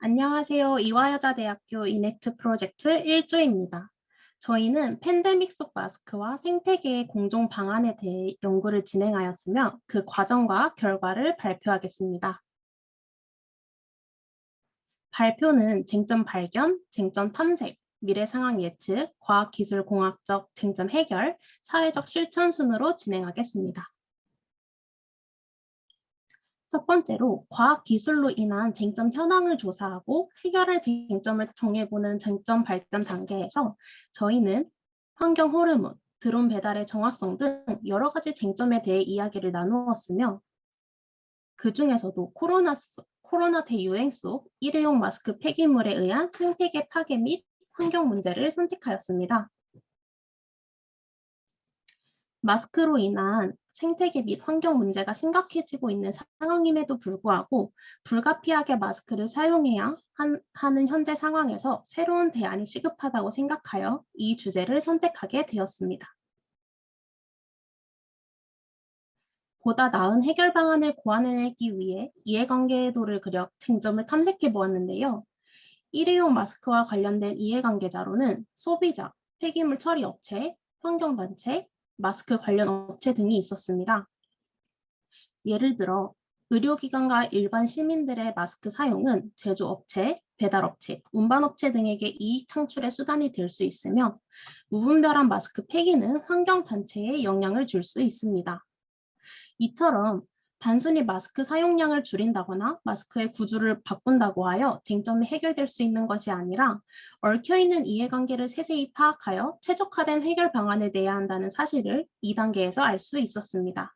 안녕하세요. 이화여자대학교 이넥트 프로젝트 1조입니다. 저희는 팬데믹 속 마스크와 생태계의 공존 방안에 대해 연구를 진행하였으며 그 과정과 결과를 발표하겠습니다. 발표는 쟁점 발견, 쟁점 탐색, 미래 상황 예측, 과학기술 공학적 쟁점 해결, 사회적 실천 순으로 진행하겠습니다. 첫 번째로 과학 기술로 인한 쟁점 현황을 조사하고 해결할 쟁점을 정해보는 쟁점 발견 단계에서 저희는 환경 호르몬, 드론 배달의 정확성 등 여러 가지 쟁점에 대해 이야기를 나누었으며 그 중에서도 코로나 대유행 속 일회용 마스크 폐기물에 의한 생태계 파괴 및 환경 문제를 선택하였습니다. 마스크로 인한 생태계 및 환경 문제가 심각해지고 있는 상황임에도 불구하고 불가피하게 마스크를 사용해야 하는 현재 상황에서 새로운 대안이 시급하다고 생각하여 이 주제를 선택하게 되었습니다. 보다 나은 해결 방안을 고안해내기 위해 이해관계도를 그려 쟁점을 탐색해 보았는데요. 일회용 마스크와 관련된 이해관계자로는 소비자, 폐기물 처리 업체, 환경단체, 마스크 관련 업체 등이 있었습니다. 예를 들어 의료기관과 일반 시민들의 마스크 사용은 제조업체, 배달업체, 운반업체 등에게 이익 창출의 수단이 될 수 있으며 무분별한 마스크 폐기는 환경단체에 영향을 줄 수 있습니다. 이처럼 단순히 마스크 사용량을 줄인다거나 마스크의 구조를 바꾼다고 하여 쟁점이 해결될 수 있는 것이 아니라 얽혀있는 이해관계를 세세히 파악하여 최적화된 해결 방안을 내야 한다는 사실을 2단계에서 알 수 있었습니다.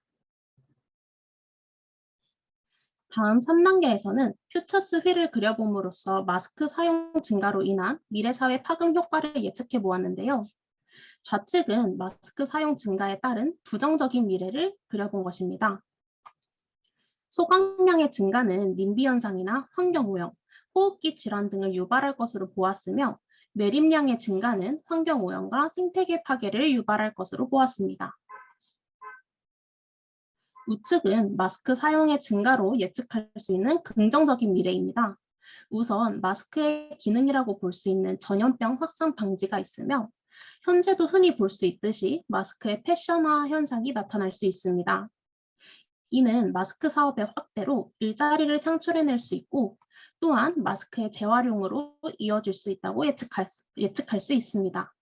다음 3단계에서는 퓨처스 휠을 그려봄으로써 마스크 사용 증가로 인한 미래사회 파급 효과를 예측해 보았는데요. 좌측은 마스크 사용 증가에 따른 부정적인 미래를 그려본 것입니다. 소각량의 증가는 님비 현상이나 환경오염, 호흡기 질환 등을 유발할 것으로 보았으며 매립량의 증가는 환경오염과 생태계 파괴를 유발할 것으로 보았습니다. 우측은 마스크 사용의 증가로 예측할 수 있는 긍정적인 미래입니다. 우선 마스크의 기능이라고 볼 수 있는 전염병 확산 방지가 있으며 현재도 흔히 볼 수 있듯이 마스크의 패션화 현상이 나타날 수 있습니다. 이는 마스크 사업의 확대로 일자리를 창출해낼 수 있고 또한 마스크의 재활용으로 이어질 수 있다고 예측할 수 있습니다.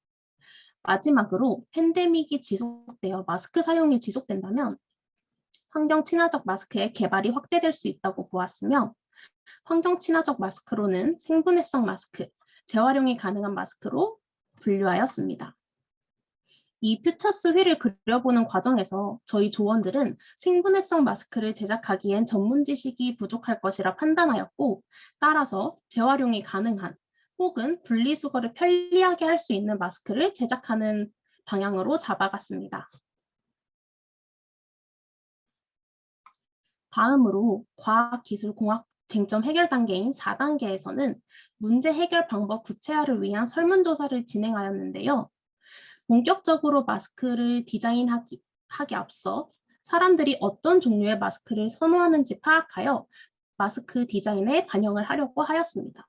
마지막으로 팬데믹이 지속되어 마스크 사용이 지속된다면 환경 친화적 마스크의 개발이 확대될 수 있다고 보았으며 환경 친화적 마스크로는 생분해성 마스크, 재활용이 가능한 마스크로 분류하였습니다. 이 퓨처스 휠을 그려보는 과정에서 저희 조원들은 생분해성 마스크를 제작하기엔 전문 지식이 부족할 것이라 판단하였고 따라서 재활용이 가능한 혹은 분리수거를 편리하게 할 수 있는 마스크를 제작하는 방향으로 잡아갔습니다. 다음으로 과학기술공학 쟁점 해결 단계인 4단계에서는 문제 해결 방법 구체화를 위한 설문조사를 진행하였는데요. 본격적으로 마스크를 디자인하기 앞서 사람들이 어떤 종류의 마스크를 선호하는지 파악하여 마스크 디자인에 반영을 하려고 하였습니다.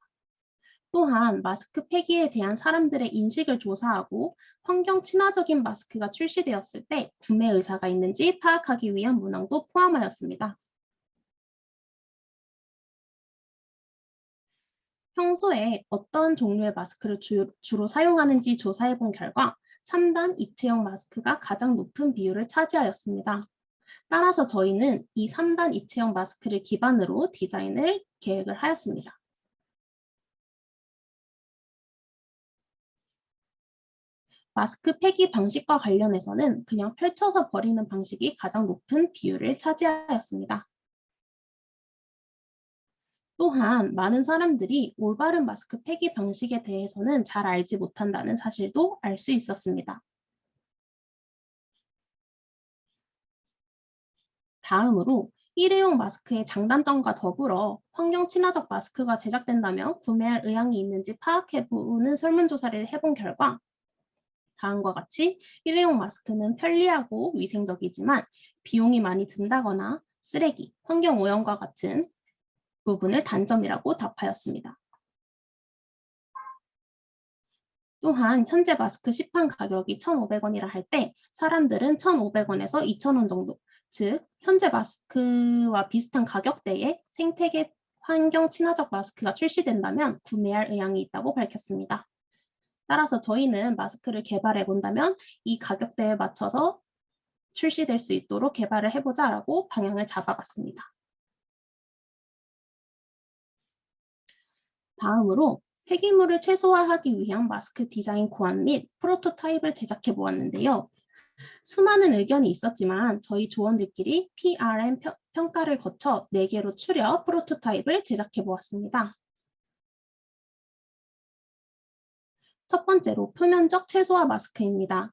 또한 마스크 폐기에 대한 사람들의 인식을 조사하고 환경 친화적인 마스크가 출시되었을 때 구매 의사가 있는지 파악하기 위한 문항도 포함하였습니다. 평소에 어떤 종류의 마스크를 주로 사용하는지 조사해 본 결과 3단 입체형 마스크가 가장 높은 비율을 차지하였습니다. 따라서 저희는 이 3단 입체형 마스크를 기반으로 디자인을 계획을 하였습니다. 마스크 폐기 방식과 관련해서는 그냥 펼쳐서 버리는 방식이 가장 높은 비율을 차지하였습니다. 또한 많은 사람들이 올바른 마스크 폐기 방식에 대해서는 잘 알지 못한다는 사실도 알 수 있었습니다. 다음으로 일회용 마스크의 장단점과 더불어 환경 친화적 마스크가 제작된다면 구매할 의향이 있는지 파악해보는 설문조사를 해본 결과 다음과 같이 일회용 마스크는 편리하고 위생적이지만 비용이 많이 든다거나 쓰레기, 환경오염과 같은 부분을 단점이라고 답하였습니다. 또한 현재 마스크 시판 가격이 1,500원이라 할 때 사람들은 1,500원에서 2,000원 정도, 즉 현재 마스크와 비슷한 가격대에 생태계 환경 친화적 마스크가 출시된다면 구매할 의향이 있다고 밝혔습니다. 따라서 저희는 마스크를 개발해 본다면 이 가격대에 맞춰서 출시될 수 있도록 개발을 해보자라고 방향을 잡아봤습니다. 다음으로 폐기물을 최소화하기 위한 마스크 디자인 고안 및 프로토타입을 제작해 보았는데요. 수많은 의견이 있었지만 저희 조원들끼리 PRM 평가를 거쳐 4개로 추려 프로토타입을 제작해 보았습니다. 첫 번째로 표면적 최소화 마스크입니다.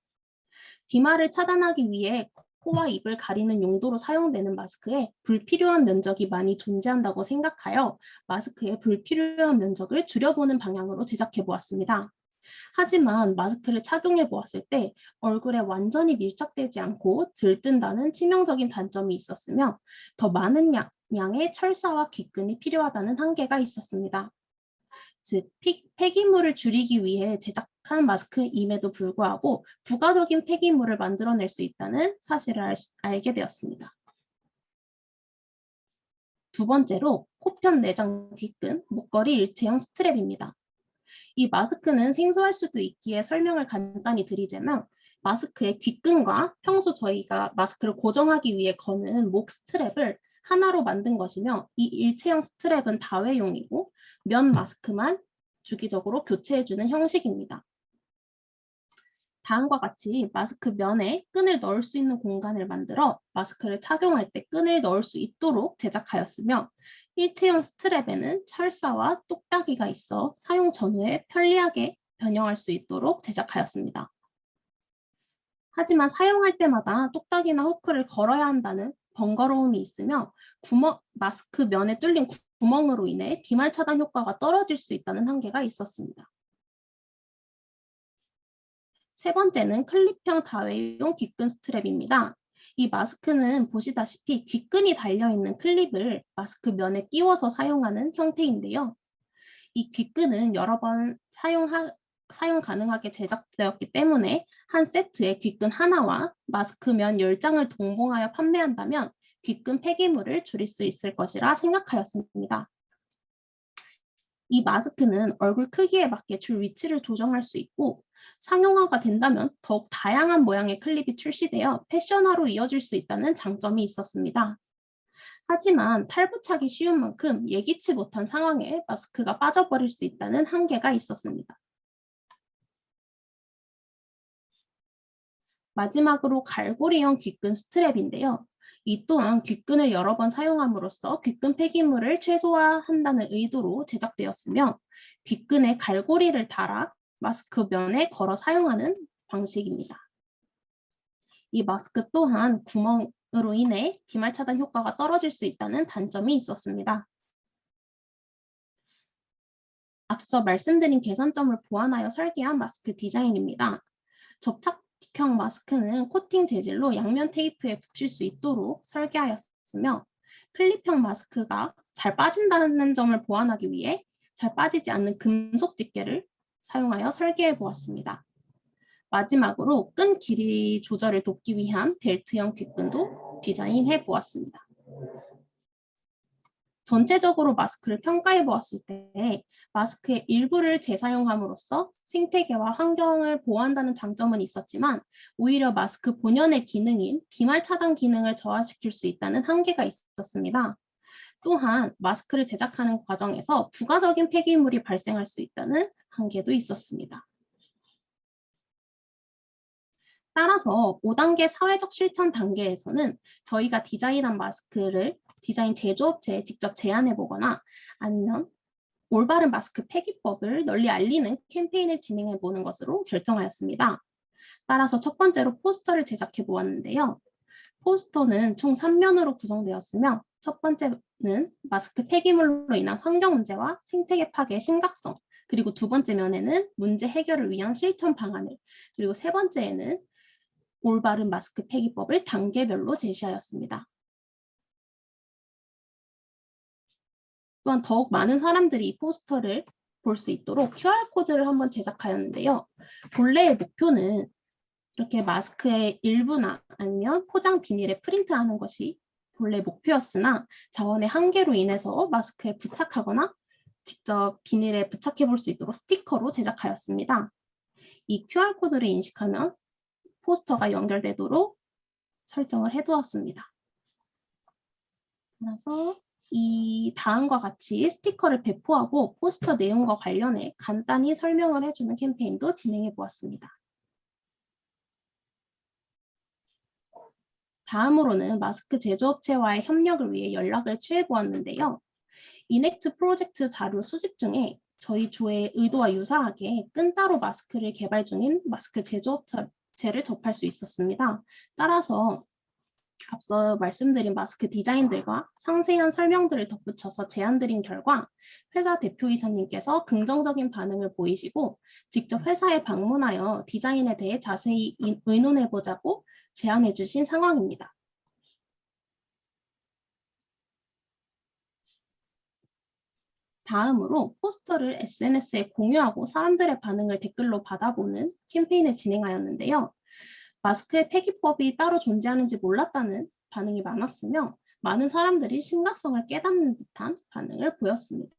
비말을 차단하기 위해 코와 입을 가리는 용도로 사용되는 마스크에 불필요한 면적이 많이 존재한다고 생각하여 마스크의 불필요한 면적을 줄여보는 방향으로 제작해 보았습니다. 하지만 마스크를 착용해 보았을 때 얼굴에 완전히 밀착되지 않고 들뜬다는 치명적인 단점이 있었으며 더 많은 양의 철사와 귓근이 필요하다는 한계가 있었습니다. 즉, 폐기물을 줄이기 위해 제작한 마스크임에도 불구하고 부가적인 폐기물을 만들어낼 수 있다는 사실을 알게 되었습니다. 두 번째로 코편 내장 귓근 목걸이 일체형 스트랩입니다. 이 마스크는 생소할 수도 있기에 설명을 간단히 드리자면 마스크의 귓근과 평소 저희가 마스크를 고정하기 위해 거는 목 스트랩을 하나로 만든 것이며 이 일체형 스트랩은 다회용이고 면 마스크만 주기적으로 교체해주는 형식입니다. 다음과 같이 마스크 면에 끈을 넣을 수 있는 공간을 만들어 마스크를 착용할 때 끈을 넣을 수 있도록 제작하였으며 일체형 스트랩에는 철사와 똑딱이가 있어 사용 전후에 편리하게 변형할 수 있도록 제작하였습니다. 하지만 사용할 때마다 똑딱이나 후크를 걸어야 한다는 번거로움이 있으며 마스크 면에 뚫린 구멍으로 인해 비말 차단 효과가 떨어질 수 있다는 한계가 있었습니다. 세 번째는 클립형 다회용 귓근 스트랩입니다. 이 마스크는 보시다시피 귓근이 달려있는 클립을 마스크 면에 끼워서 사용하는 형태인데요. 이 귓근은 여러 번 사용 가능하게 제작되었기 때문에 한 세트에 귓근 하나와 마스크 면 10장을 동봉하여 판매한다면 귓근 폐기물을 줄일 수 있을 것이라 생각하였습니다. 이 마스크는 얼굴 크기에 맞게 줄 위치를 조정할 수 있고 상용화가 된다면 더욱 다양한 모양의 클립이 출시되어 패션화로 이어질 수 있다는 장점이 있었습니다. 하지만 탈부착이 쉬운 만큼 예기치 못한 상황에 마스크가 빠져버릴 수 있다는 한계가 있었습니다. 마지막으로 갈고리형 귓근 스트랩인데요. 이 또한 귓근을 여러 번 사용함으로써 귓근 폐기물을 최소화한다는 의도로 제작되었으며 귓근에 갈고리를 달아 마스크 면에 걸어 사용하는 방식입니다. 이 마스크 또한 구멍으로 인해 비말 차단 효과가 떨어질 수 있다는 단점이 있었습니다. 앞서 말씀드린 개선점을 보완하여 설계한 마스크 디자인입니다. 접착형 마스크는 코팅 재질로 양면 테이프에 붙일 수 있도록 설계하였으며 클립형 마스크가 잘 빠진다는 점을 보완하기 위해 잘 빠지지 않는 금속 집게를 사용하여 설계해 보았습니다. 마지막으로 끈 길이 조절을 돕기 위한 벨트형 귓근도 디자인해 보았습니다. 전체적으로 마스크를 평가해 보았을 때 마스크의 일부를 재사용함으로써 생태계와 환경을 보호한다는 장점은 있었지만 오히려 마스크 본연의 기능인 비말 차단 기능을 저하시킬 수 있다는 한계가 있었습니다. 또한 마스크를 제작하는 과정에서 부가적인 폐기물이 발생할 수 있다는 한계도 있었습니다. 따라서 5단계 사회적 실천 단계에서는 저희가 디자인한 마스크를 디자인 제조업체에 직접 제안해 보거나 아니면 올바른 마스크 폐기법을 널리 알리는 캠페인을 진행해 보는 것으로 결정하였습니다. 따라서 첫 번째로 포스터를 제작해 보았는데요. 포스터는 총 3면으로 구성되었으며 첫 번째는 마스크 폐기물로 인한 환경 문제와 생태계 파괴의 심각성, 그리고 두 번째 면에는 문제 해결을 위한 실천 방안을, 그리고 세 번째에는 올바른 마스크 폐기법을 단계별로 제시하였습니다. 또한 더욱 많은 사람들이 이 포스터를 볼 수 있도록 QR코드를 한번 제작하였는데요. 본래의 목표는 이렇게 마스크의 일부나 아니면 포장 비닐에 프린트하는 것이 본래 목표였으나 자원의 한계로 인해서 마스크에 부착하거나 직접 비닐에 부착해 볼 수 있도록 스티커로 제작하였습니다. 이 QR코드를 인식하면 포스터가 연결되도록 설정을 해두었습니다. 그래서 이 다음과 같이 스티커를 배포하고 포스터 내용과 관련해 간단히 설명을 해주는 캠페인도 진행해 보았습니다. 다음으로는 마스크 제조업체와의 협력을 위해 연락을 취해 보았는데요. 이넥트 프로젝트 자료 수집 중에 저희 조의 의도와 유사하게 끈따로 마스크를 개발 중인 마스크 제조업체를 접할 수 있었습니다. 따라서 앞서 말씀드린 마스크 디자인들과 상세한 설명들을 덧붙여서 제안드린 결과 회사 대표이사님께서 긍정적인 반응을 보이시고 직접 회사에 방문하여 디자인에 대해 자세히 의논해보자고 제안해 주신 상황입니다. 다음으로 포스터를 SNS에 공유하고 사람들의 반응을 댓글로 받아보는 캠페인을 진행하였는데요. 마스크의 폐기법이 따로 존재하는지 몰랐다는 반응이 많았으며 많은 사람들이 심각성을 깨닫는 듯한 반응을 보였습니다.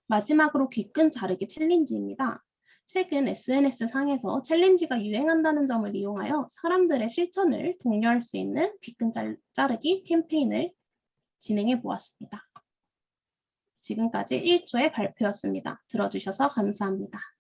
마지막으로 귀끈 자르기 챌린지입니다. 최근 SNS상에서 챌린지가 유행한다는 점을 이용하여 사람들의 실천을 독려할 수 있는 귀끈 자르기 캠페인을 진행해 보았습니다. 지금까지 1조의 발표였습니다. 들어주셔서 감사합니다.